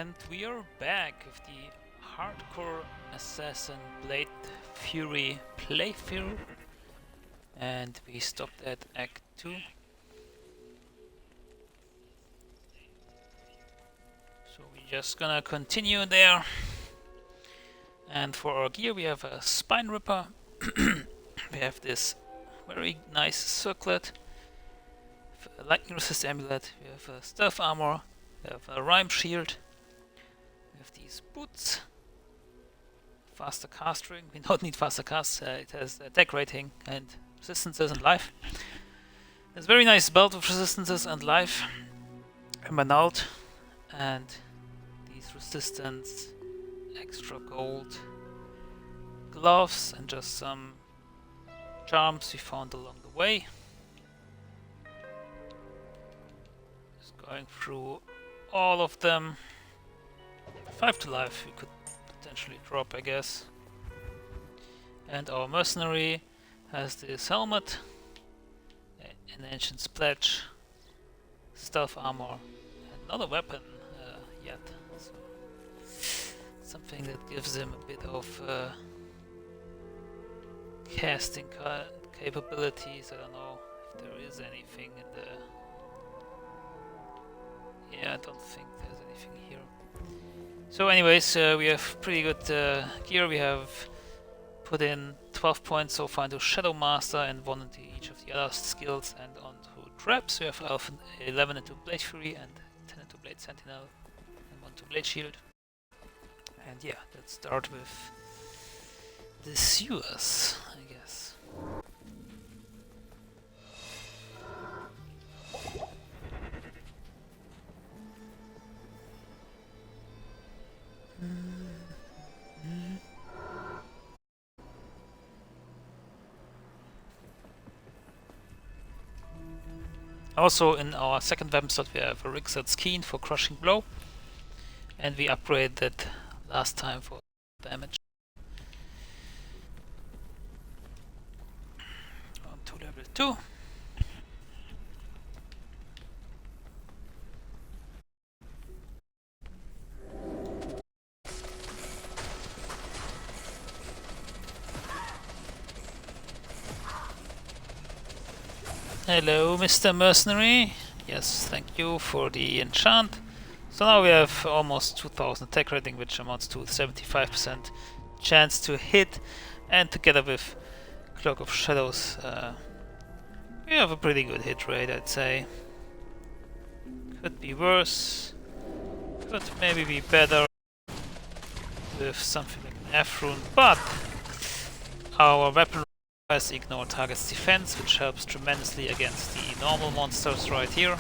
And we are back with the Hardcore Assassin Blade Fury playthrough, and we stopped at Act 2. So we're just gonna continue there. And for our gear we have a Spine Ripper, we have this very nice circlet, a lightning resist amulet, we have a stealth armor, we have a rhyme shield, we have these boots, faster cast ring. We don't need faster cast, it has attack rating and resistances and life. There's a very nice belt of resistances and life, emerald, and these resistance, extra gold gloves, and just some charms we found along the way. Just going through all of them. 5 to life we could potentially drop, I guess. And our mercenary has this helmet, an ancient's pledge, stealth armor, and not a weapon yet. So something that gives him a bit of casting capabilities. I don't know if there is anything in the... Yeah, I don't think there's anything here. So anyways, we have pretty good gear. We have put in 12 points so far into Shadow Master and 1 into each of the other skills, and onto traps we have 11 into Blade Fury and 10 into Blade Sentinel and 1 to Blade Shield. And yeah, let's start with the sewers, I guess. Also in our second weapon slot we have a Resurrected Keen for crushing blow, and we upgraded that last time for damage. On to level 2. Hello, Mr. Mercenary. Yes, thank you for the enchant. So now we have almost 2000 attack rating, which amounts to 75% chance to hit, and together with Cloak of Shadows, we have a pretty good hit rate, I'd say. Could be worse, could maybe be better with something like an F rune, but our weapon requires ignore target's defense, which helps tremendously against the normal monsters right here.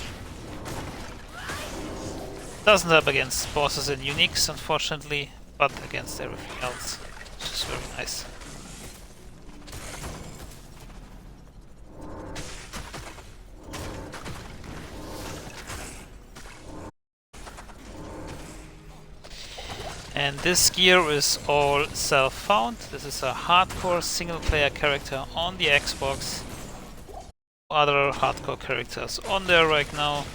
Doesn't help against bosses and uniques, unfortunately, but against everything else, which is very nice. And this gear is all self-found. This is a hardcore single-player character on the Xbox. Other hardcore characters on there right now.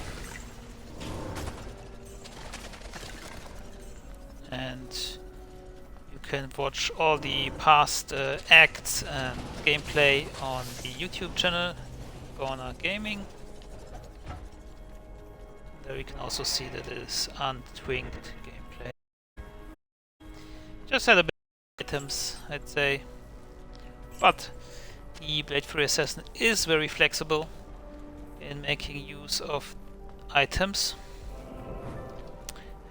And you can watch all the past acts and gameplay on the YouTube channel, Gonna Gaming. There you can also see that it is untwinged gameplay. Just had a bit of items, I'd say, but the Blade Fury Assassin is very flexible in making use of items.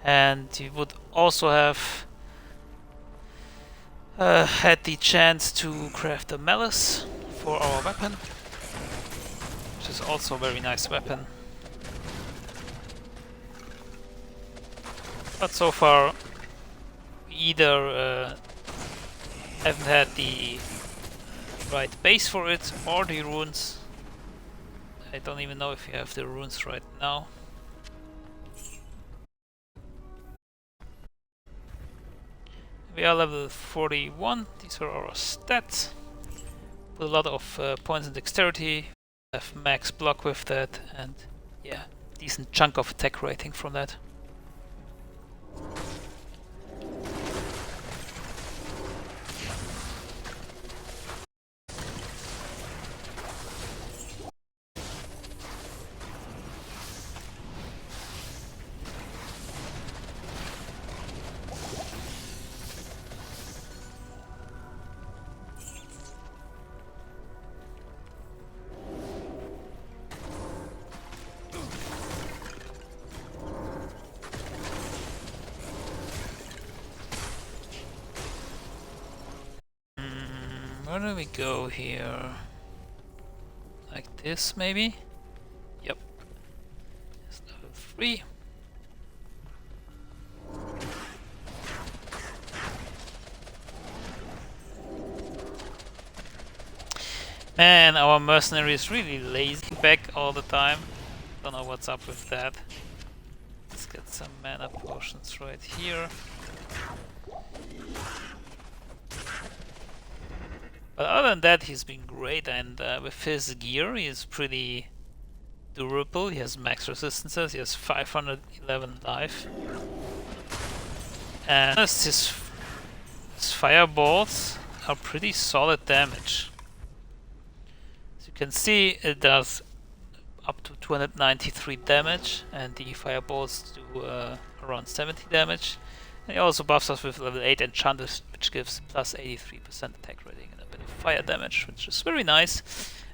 And you would also have had the chance to craft a malice for our weapon, which is also a very nice weapon. But so far we either haven't had the right base for it or the runes. I don't even know if you have the runes right now. We are level 41, these are our stats. Put a lot of points in dexterity, have max block with that, and yeah, decent chunk of attack rating from that. Where do we go here? Like this, maybe? Yep. It's level 3. Man, our mercenary is really lazy back all the time. Don't know what's up with that. Let's get some mana potions right here. But other than that, he's been great, and with his gear, he's pretty durable. He has max resistances, he has 511 life. And his fireballs are pretty solid damage. As you can see, it does up to 293 damage, and the fireballs do around 70 damage. And he also buffs us with level 8 enchantment, which gives plus 83% attack rating and a bit of fire damage, which is very nice.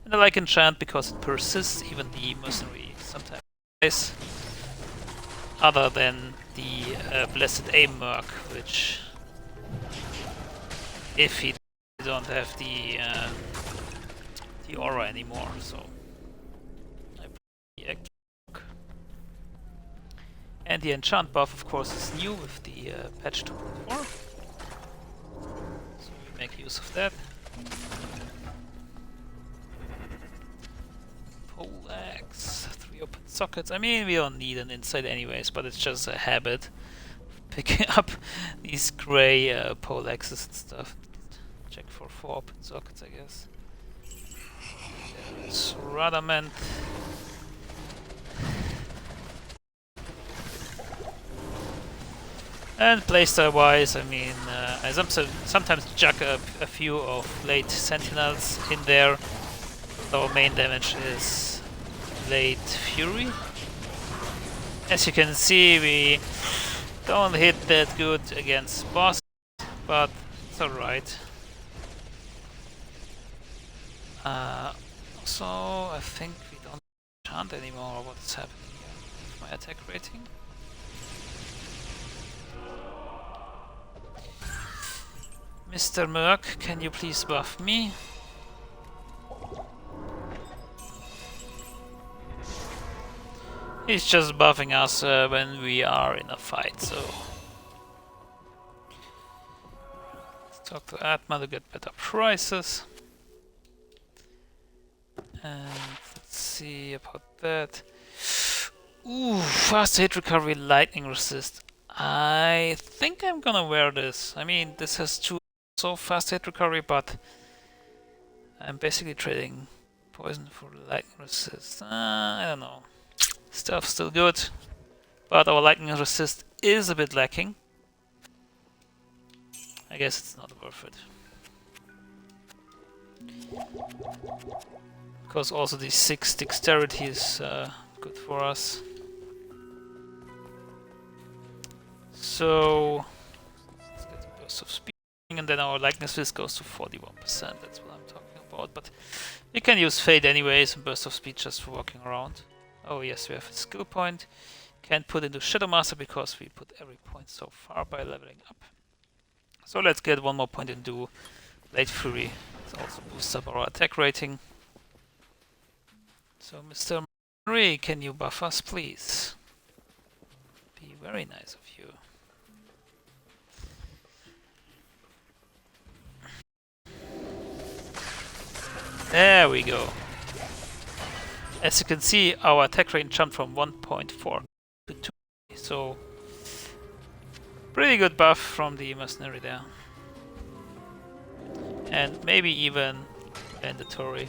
And I like enchant because it persists, even the mercenary sometimes dies. Other than the Blessed Aim Merc, which, if he don't have the aura anymore, so and the enchant buff, of course, is new with the patch 2.4, so we make use of that. Poleaxe, 3 open sockets. I mean, we don't need an insight anyways, but it's just a habit of picking up these grey poleaxes and stuff. Check for 4 open sockets, I guess. There's Radament. And playstyle wise, I mean, I sometimes chuck a few of late sentinels in there. Our main damage is late fury. As you can see, we don't hit that good against boss, but it's alright. So I think we don't enchant anymore. What's happening here with my attack rating? Mr. Merc, can you please buff me? He's just buffing us when we are in a fight, so... Let's talk to Atma to get better prices. And let's see about that. Ooh, fast hit recovery, lightning resist. I think I'm gonna wear this. I mean, this has 2 so fast hit recovery, but I'm basically trading poison for lightning resist. I don't know. Stuff's still good, but our lightning resist is a bit lacking. I guess it's not worth it. Because also the 6 dexterity is good for us. So let's get a burst of speed, and then our likeness risk goes to 41%. That's what I'm talking about. But you can use fade anyways and burst of speed just for walking around. Oh yes, we have a skill point. Can't put into Shadow Master because we put every point so far by leveling up. So let's get 1 more point into Late Fury. It also boosts up our attack rating. So Mr. Marie, can you buff us please? Be very nice of you. There we go. As you can see, our attack rate jumped from 1.4 to 2, so pretty good buff from the mercenary there. And maybe even mandatory.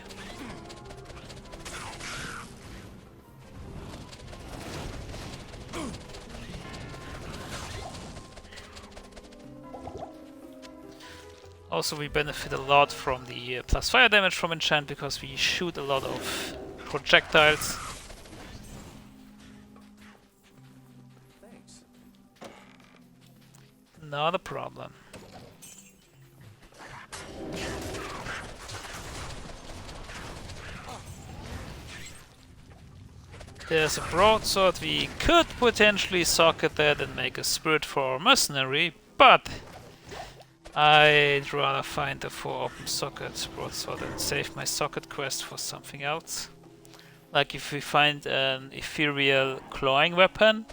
Also, we benefit a lot from the plus fire damage from enchant because we shoot a lot of projectiles. Thanks. Not a problem. There's a broadsword. We could potentially socket that and make a spirit for our mercenary, but I'd rather find the 4 open socket broadsword and save my socket quest for something else. Like if we find an ethereal clawing weapon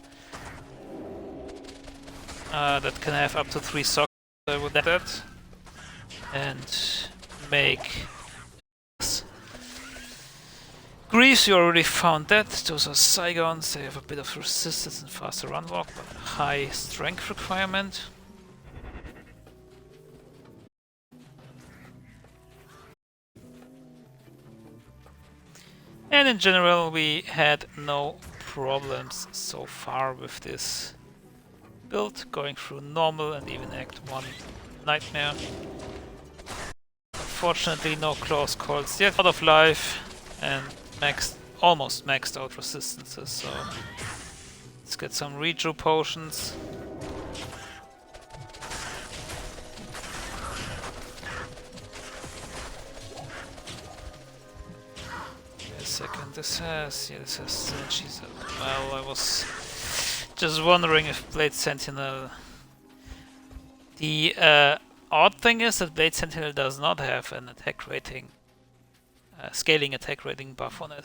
that can have up to 3 sockets, I would add that. And make Grease, you already found that. Those are Saigons, they have a bit of resistance and faster run walk, but a high strength requirement. And in general, we had no problems so far with this build, going through normal and even Act 1 Nightmare. Unfortunately, no close calls yet. Out of life and almost maxed out resistances, so let's get some redraw potions. Second, this has synergies. Well, I was just wondering if Blade Sentinel. The odd thing is that Blade Sentinel does not have an attack rating, scaling attack rating buff on it.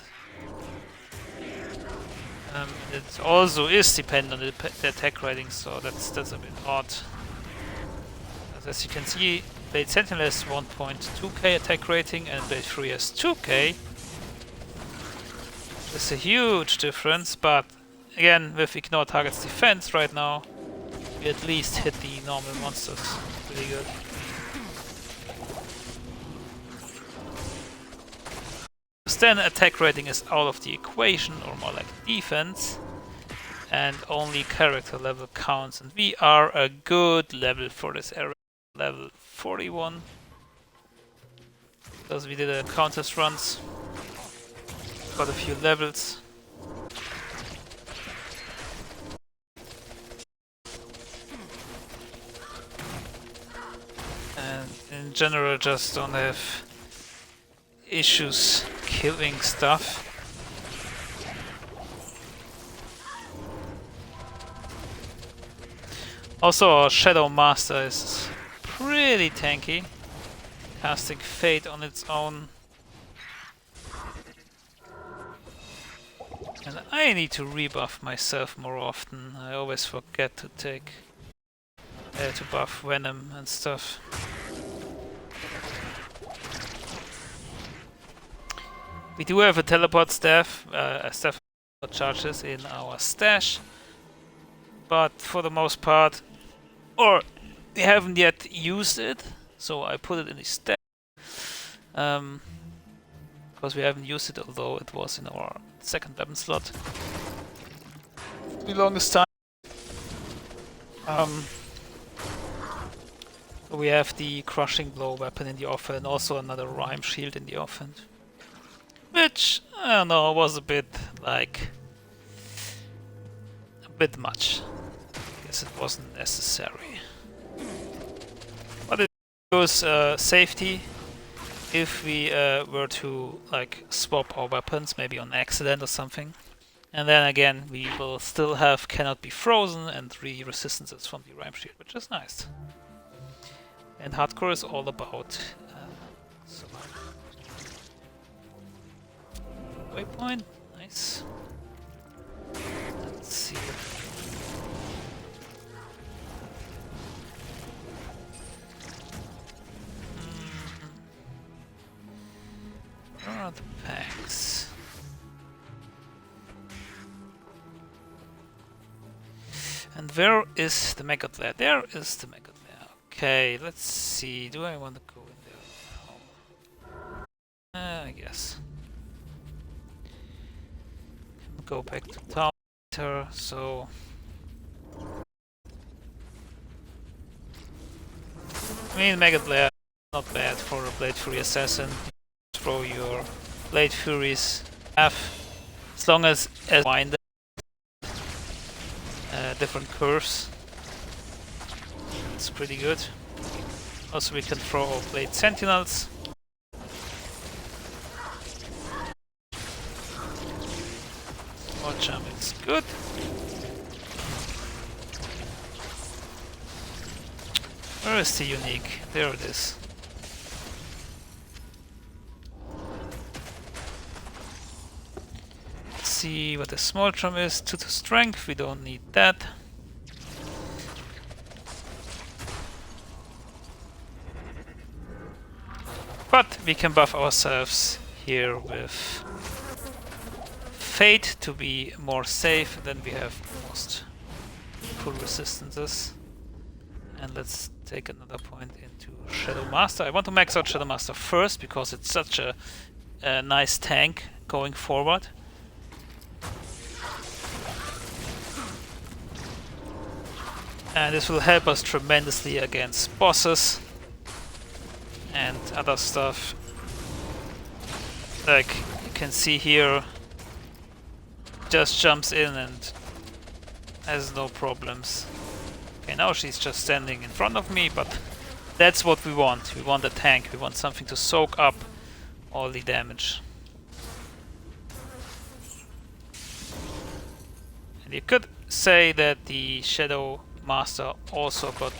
It also is dependent on the attack rating, so that's a bit odd. As you can see, Blade Sentinel has 1.2k attack rating and Blade 3 has 2k. It's a huge difference, but again, with Ignore Target's defense right now, we at least hit the normal monsters pretty good. Then attack rating is out of the equation, or more like defense, and only character level counts, and we are a good level for this area, level 41, because we did a contest runs. Got a few levels. And in general just don't have issues killing stuff. Also our Shadow Master is pretty tanky, casting Fate on its own. And I need to rebuff myself more often. I always forget to to buff Venom and stuff. We do have a teleport staff, a staff charges in our stash, but for the most part, or we haven't yet used it, so I put it in the stash. Because we haven't used it, although it was in our second weapon slot the longest time. We have the Crushing Blow weapon in the offer and also another Rhyme Shield in the offhand, which, I don't know, was a bit much. I guess it wasn't necessary. But it was safety. If we were to swap our weapons, maybe on accident or something. And then again, we will still have Cannot Be Frozen and 3 resistances from the Rhyme Shield, which is nice. And hardcore is all about waypoint, nice. Let's see. Where are the packs? And where is the Mega Lair? There is the Mega Lair. Okay, let's see. Do I want to go in there? I guess. Go back to town later, so. I mean, Mega Lair, not bad for a Blade Fury Assassin. Throw your Blade Furies half, as long as wind different curves. It's pretty good. Also, we can throw our Blade Sentinels. More jump, it's good. Where Where is the unique? There it is. Let's see what the small drum is. 2 to strength, we don't need that. But we can buff ourselves here with Fate to be more safe, then we have almost full resistances. And let's take another point into Shadow Master. I want to max out Shadow Master first because it's such a nice tank going forward. And this will help us tremendously against bosses and other stuff. Like you can see here, just jumps in and has no problems. Okay, now she's just standing in front of me, but that's what we want. We want a tank. We want something to soak up all the damage. And you could say that the Shadow Master also got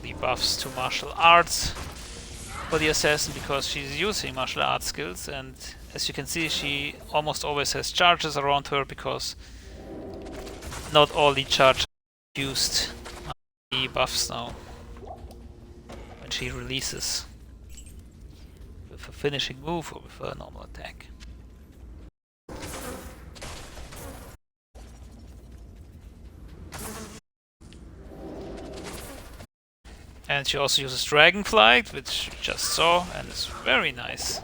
the buffs to martial arts for the assassin because she's using martial arts skills, and as you can see she almost always has charges around her because not all the charges used the buffs now when she releases with a finishing move or with a normal attack. And she also uses Dragonflight, which you just saw, and it's very nice.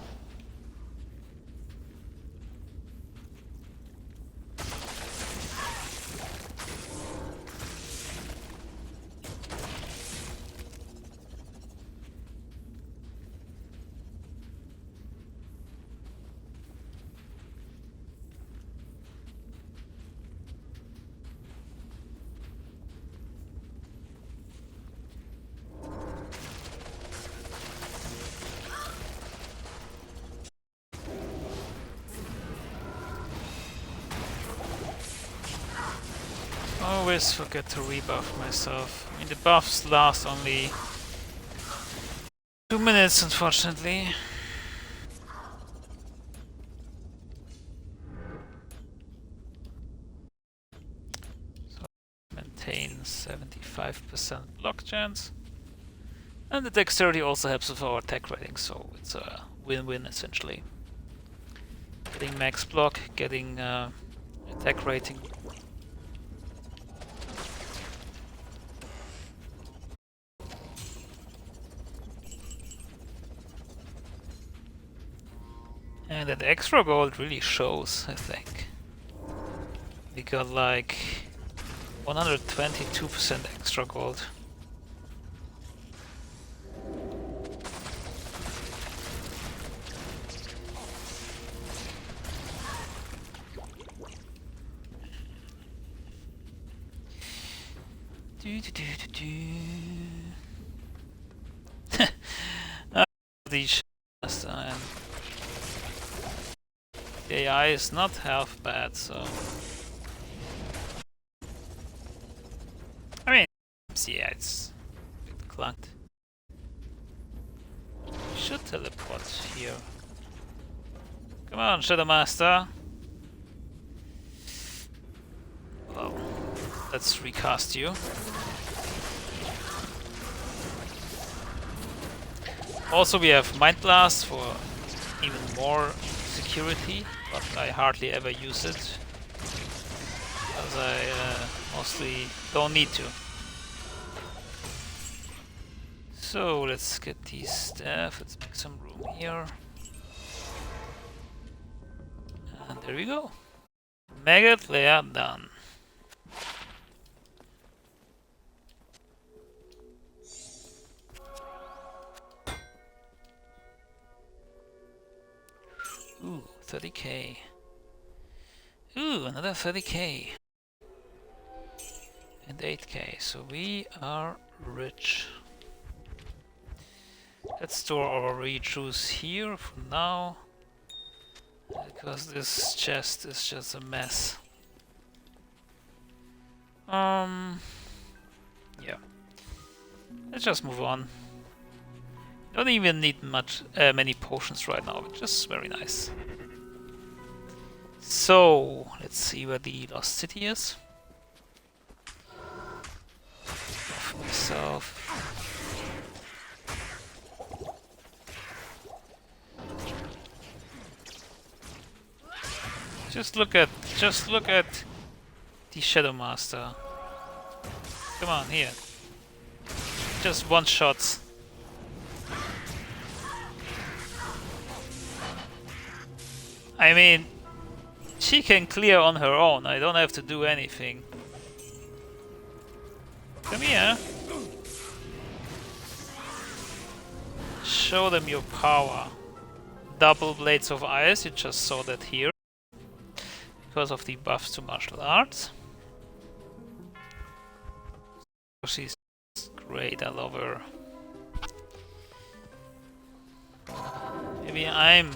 Always forget to rebuff myself. I mean, the buffs last only 2 minutes, unfortunately. So maintain 75% block chance. And the dexterity also helps with our attack rating, so it's a win-win essentially. Getting max block, getting attack rating. And that extra gold really shows, I think. We got like 122% extra gold. These the AI is not half bad, so I mean, yeah, it's a bit clunked. Should teleport here. Come on, Shadow Master. Well, let's recast you. Also, we have Mind Blast for even more security, but I hardly ever use it because I mostly don't need to. So let's get these staff. Let's make some room here, and there we go. Maggot layer done. Ooh, 30k. Ooh, another 30k. And 8k, so we are rich. Let's store our re-juice here for now, because this chest is just a mess. Yeah. Let's just move on. Don't even need many potions right now, which is very nice. So, let's see where the Lost City is. Off myself. Just look at the Shadow Master. Come on, here. Just one shot. I mean, she can clear on her own. I don't have to do anything. Come here. Show them your power. Double Blades of Ice, you just saw that here. Because of the buffs to martial arts. She's great, I love her. Maybe I'm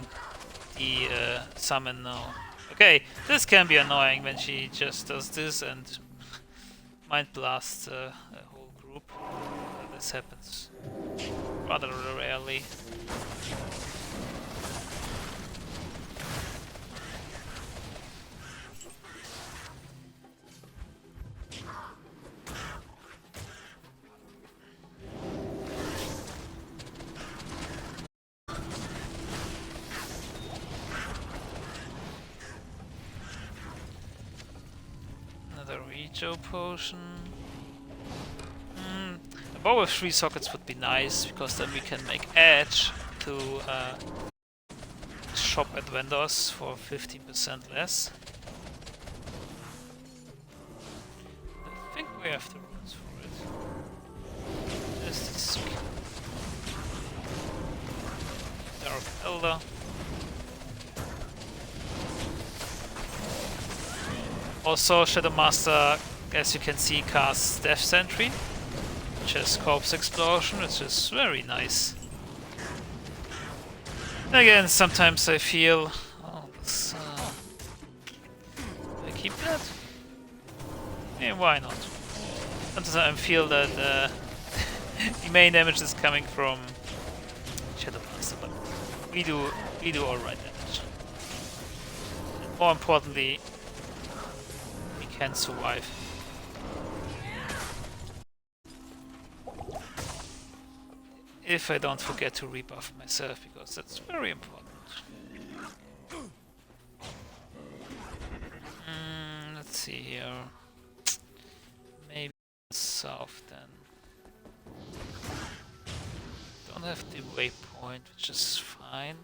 the summon now. Okay, this can be annoying when she just does this and mind blasts a whole group. This happens rather rarely. Rejo potion. A bow with 3 sockets would be nice, because then we can make edge to shop at vendors for 15% less. I think we have the runes for it. There's this Dark Elder. Also, Shadow Master, as you can see, casts Death Sentry, which has Corpse Explosion, which is very nice. Again, sometimes I feel... Oh, this, I keep that? Yeah, why not? Sometimes I feel that the main damage is coming from Shadow Master, but we do alright damage. And more importantly, can survive. If I don't forget to rebuff myself, because that's very important. Let's see here. Maybe south then. Don't have the waypoint, which is fine.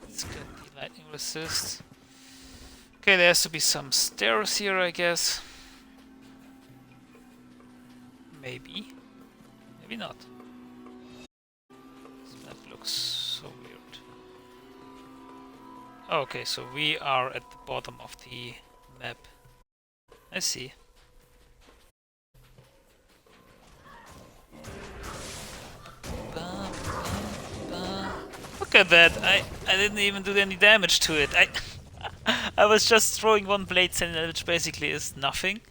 Let's get the lightning resist. Okay, there has to be some stairs here, I guess. Maybe. Maybe not. This map looks so weird. Okay, so we are at the bottom of the map. I see. Look at that! I didn't even do any damage to it. I was just throwing one blade sentinel, which basically is nothing,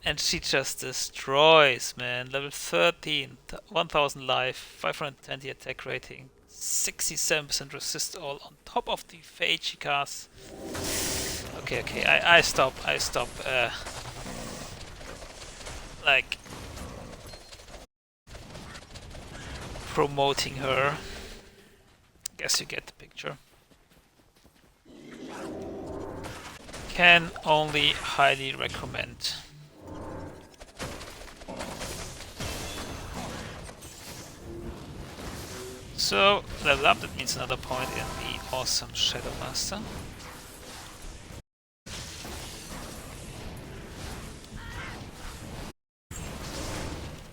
and she just destroys, man. Level 13, 1000 life, 520 attack rating, 67% resist all on top of the fate she casts. Okay, I stop. Like promoting her. Guess you get the picture. Can only highly recommend. So, level up, that means another point in the awesome Shadow Master.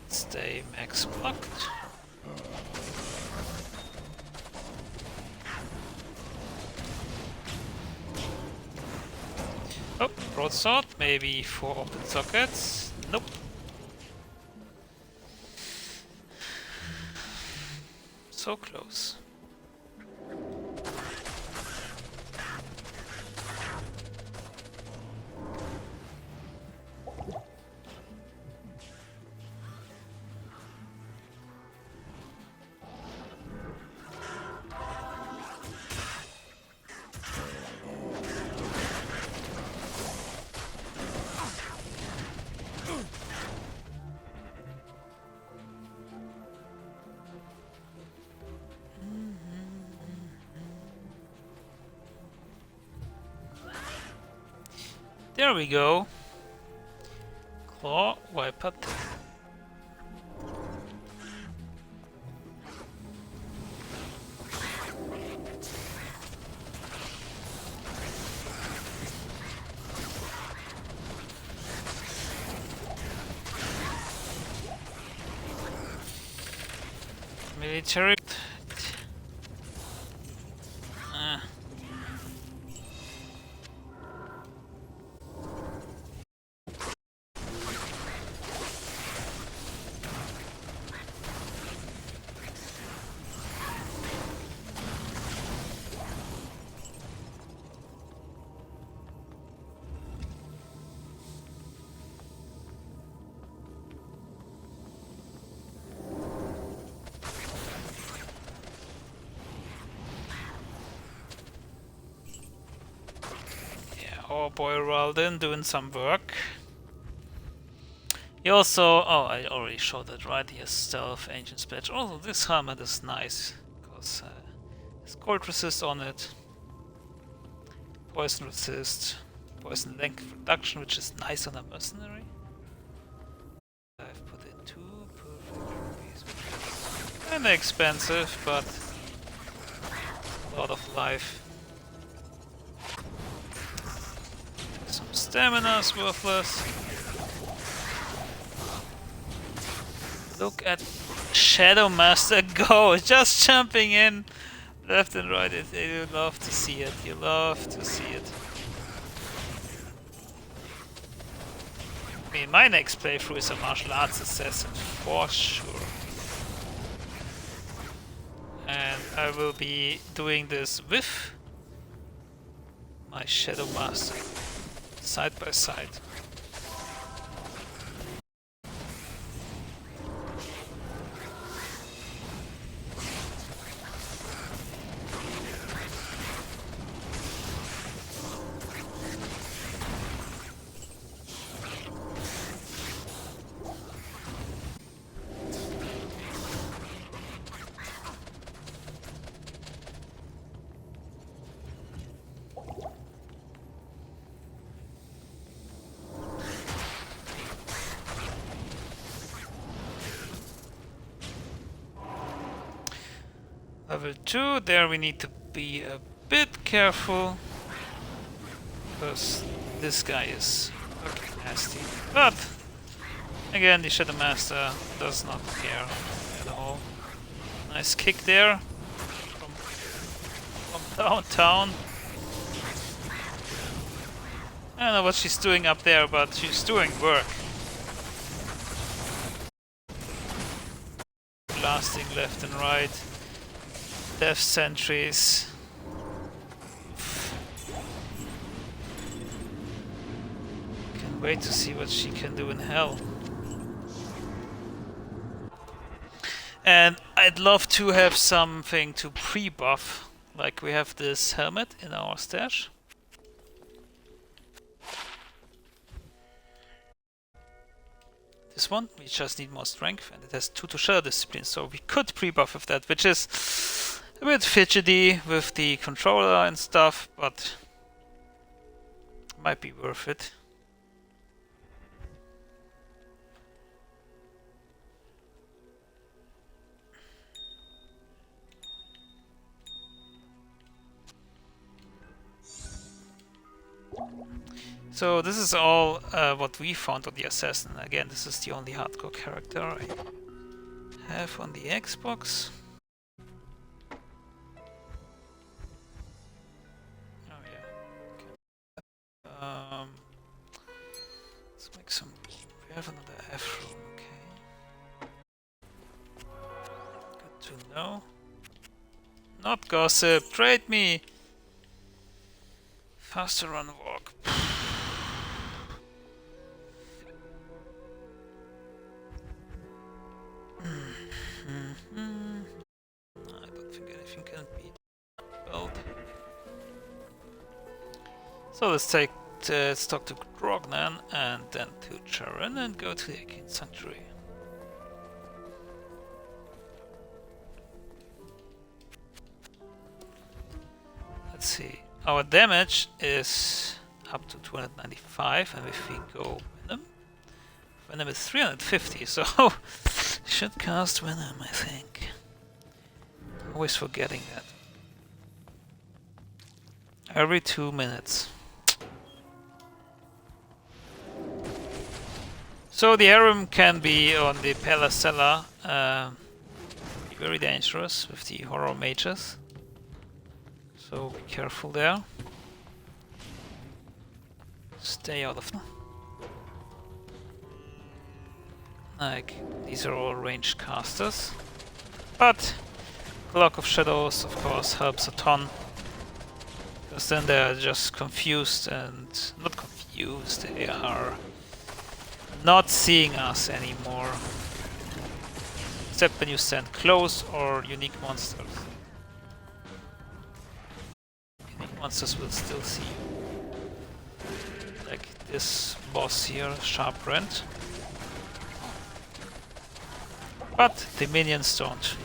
Stay max blocked. Oh, broadsword, maybe 4 open sockets. Nope. So close. There we go. Claw, wipe up. Military. Oh boy, Raldin doing some work. He also, oh, I already showed that, right? He has stealth, ancient splash. Also, this helmet is nice because there's cold resist on it, poison resist, poison length reduction, which is nice on a mercenary. I've put in 2 perfect rupees, which is kinda expensive, but a lot of life. Some stamina's worthless. Look at Shadow Master go, just jumping in left and right. You love to see it. You love to see it. I mean, my next playthrough is a martial arts assassin for sure. And I will be doing this with my Shadow Master. Side by side. Level 2, there we need to be a bit careful, because this guy is fucking nasty. But, again, the Shadow Master does not care at all. Nice kick there, from downtown. I don't know what she's doing up there, but she's doing work. Blasting left and right. Death sentries. Can't wait to see what she can do in hell. And I'd love to have something to pre-buff, like we have this helmet in our stash. This one, we just need more strength, and it has 2 to shadow discipline, so we could pre-buff with that, which is a bit fidgety with the controller and stuff, but might be worth it. So this is all what we found on the Assassin. Again, this is the only hardcore character I have on the Xbox. Oh yeah. Let's make some. We have another F room. Okay. Good to know. Not gossip. Trade me. Faster run walk. I don't think anything can beat belt. So let's talk to Grognan and then to Charon and go to the Akin Sanctuary. Let's see. Our damage is up to 295, and if we go Venom, Venom is 350, so should cast Venom, I think. Always forgetting that. Every 2 minutes. So the Arum can be on the Palacella, very dangerous with the horror mages. So be careful there. Stay out of them. Like, these are all ranged casters. But Cloak of Shadows, of course, helps a ton. Because then they're just confused and... not confused, they are not seeing us anymore. Except when you stand close or unique monsters. Unique monsters will still see you. Like this boss here, Sharp Rend. But the minions don't.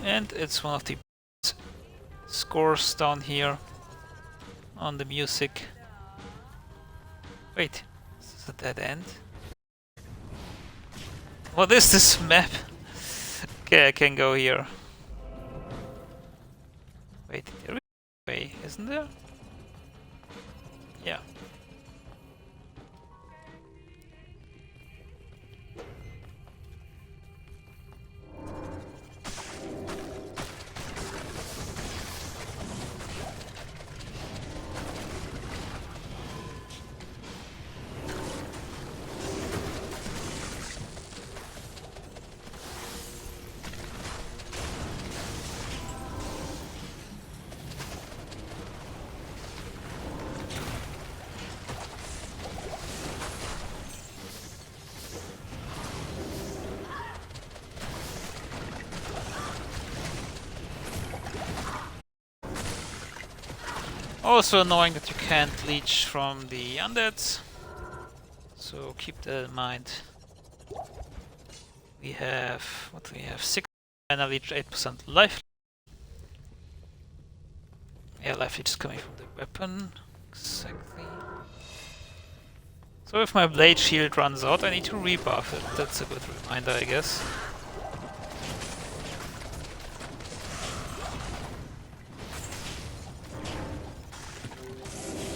And it's one of the scores down here on the music. Wait, is this a dead end? What is this map? Okay, I can go here. Wait, there is a way, isn't there? Yeah. Also annoying that you can't leech from the undeads, so keep that in mind. We have, what do we have, 6 mana leech, 8% life. Yeah, life leech is coming from the weapon, exactly. So if my blade shield runs out, I need to rebuff it. That's a good reminder, I guess.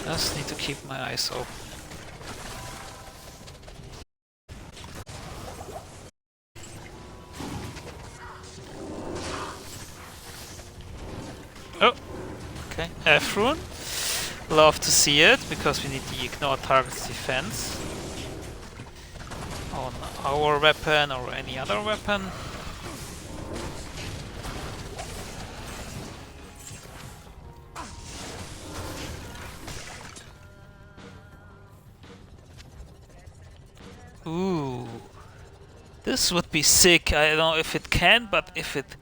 Just need to keep my eyes open. Oh, okay. F-rune. Love to see it, because we need the ignore targets defense on our weapon or any other weapon. Ooh, this would be sick. I don't know if it can, but if it...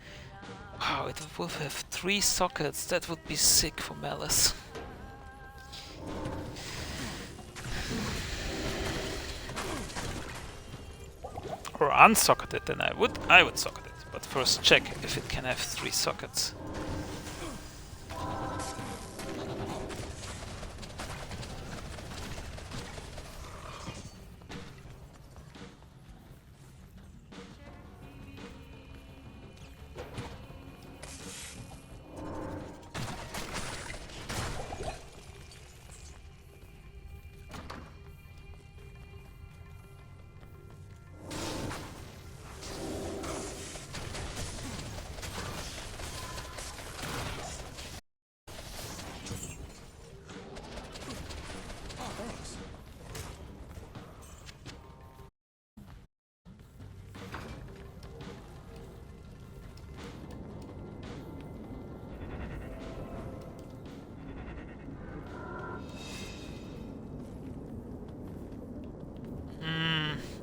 Wow, it would have 3 sockets. That would be sick for Malice. Or unsocket it, then I would socket it. But first check if it can have 3 sockets.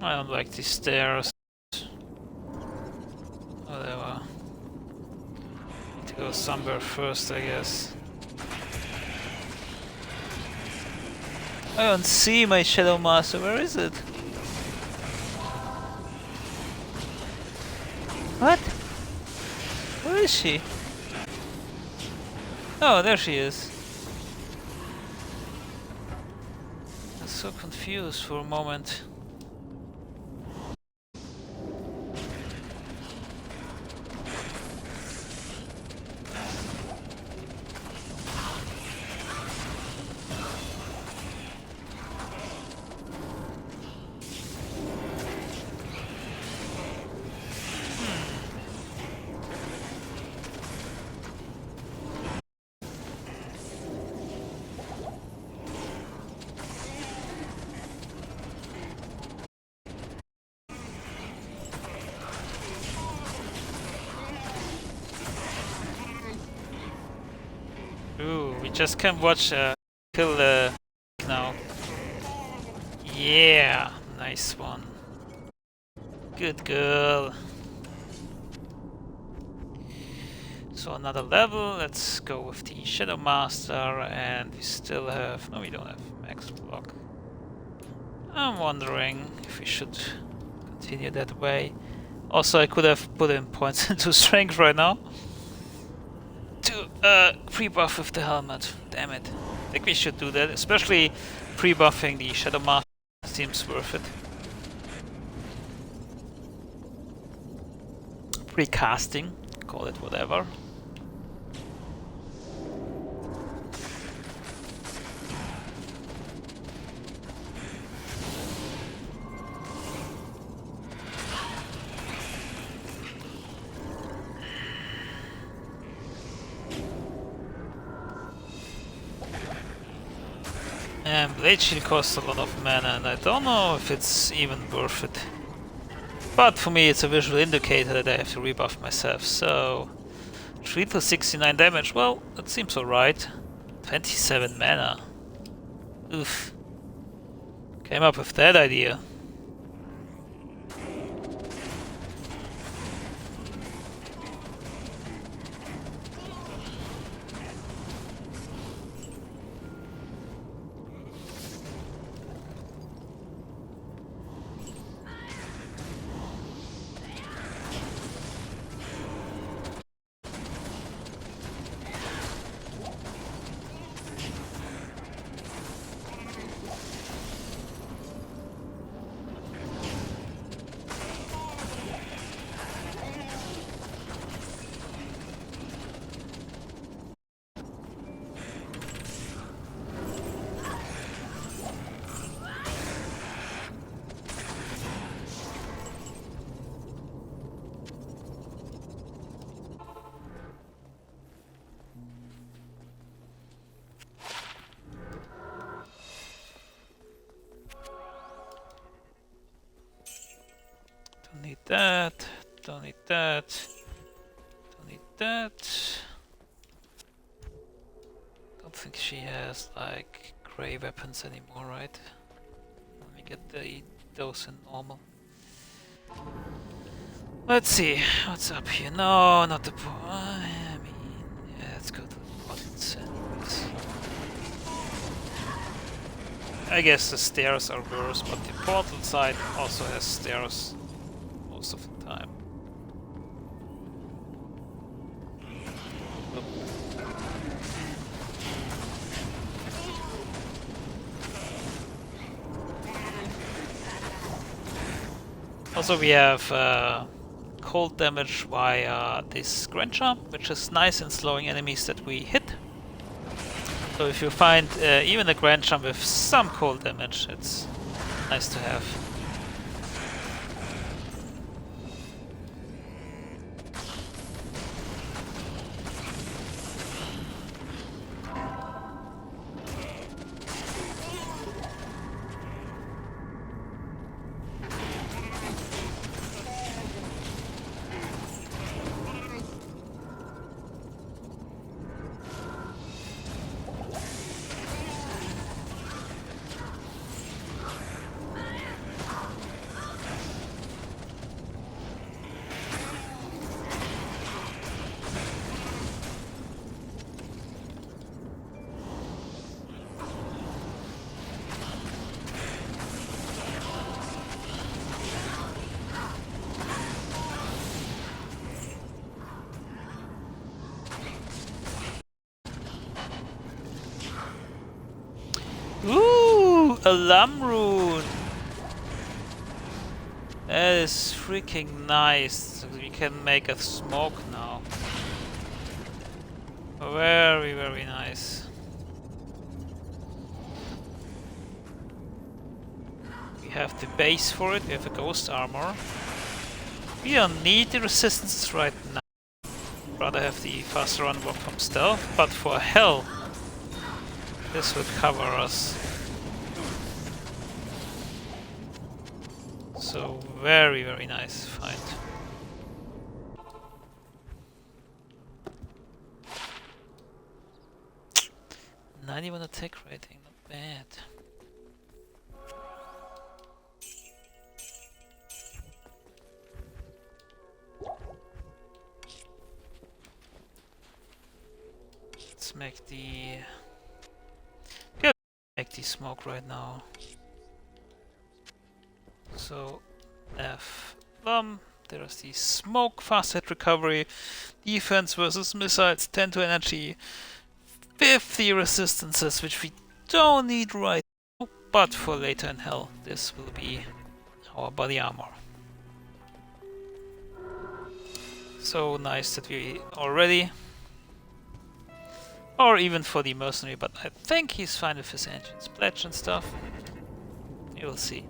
I don't like these stairs. Whatever. Need to go somewhere first, I guess. I don't see my Shadow Master. Where is it? What? Where Where is she? Oh, there she is. I was so confused for a moment. Ooh, we just can watch kill now. Yeah, nice one. Good girl. So another level, let's go with the Shadow Master, and we still have... no, we don't have max block. I'm wondering if we should continue that way. Also, I could have put in points into strength right now to pre-buff with the helmet. Damn it. I think we should do that, especially pre-buffing the Shadow Master seems worth it. Pre-casting, call it whatever. And Blade Shield costs a lot of mana, and I don't know if it's even worth it. But for me it's a visual indicator that I have to rebuff myself, so... 3 to 69 damage, well, that seems alright. 27 mana. Oof. Came up with that idea. Don't need that, don't need that, don't need that. Don't think she has like grey weapons anymore, right? Let me get those in normal. Let's see, what's up here? No, not the I mean, yeah, let's go to the portals anyways. I guess the stairs are worse, but the portal side also has stairs most of the time. Also we have cold damage via this Grand Jump, which is nice in slowing enemies that we hit. So if you find even a Grand Jump with some cold damage, it's nice to have. a Lam rune! That is freaking nice. We can make a smoke now. Very, very nice. We have the base for it, we have a ghost armor. We don't need the resistances right now. Rather have the faster unlock from stealth, but for hell, this would cover us. So very, very nice fight. Not even attack rating, not bad. Let's make the... yeah, make the smoke right now. So, F there's the smoke, fast hit recovery, defense versus missiles, 10 to energy, 50 resistances, which we don't need right now, but for later in hell, this will be our body armor. So nice that we already, or even for the mercenary, but I think he's fine with his engines, pledge and stuff. You will see.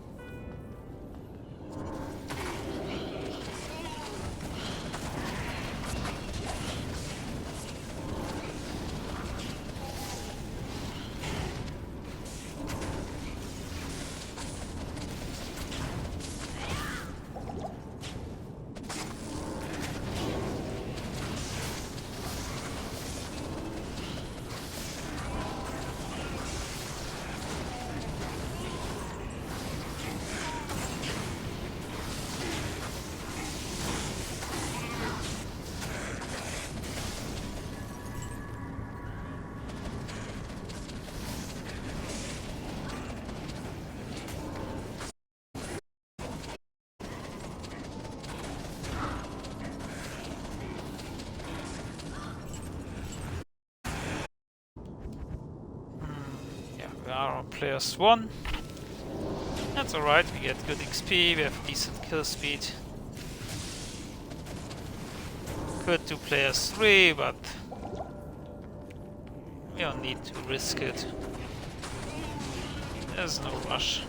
We are on players 1. That's alright, we get good XP, we have decent kill speed. Could do players 3, but we don't need to risk it. There's no rush.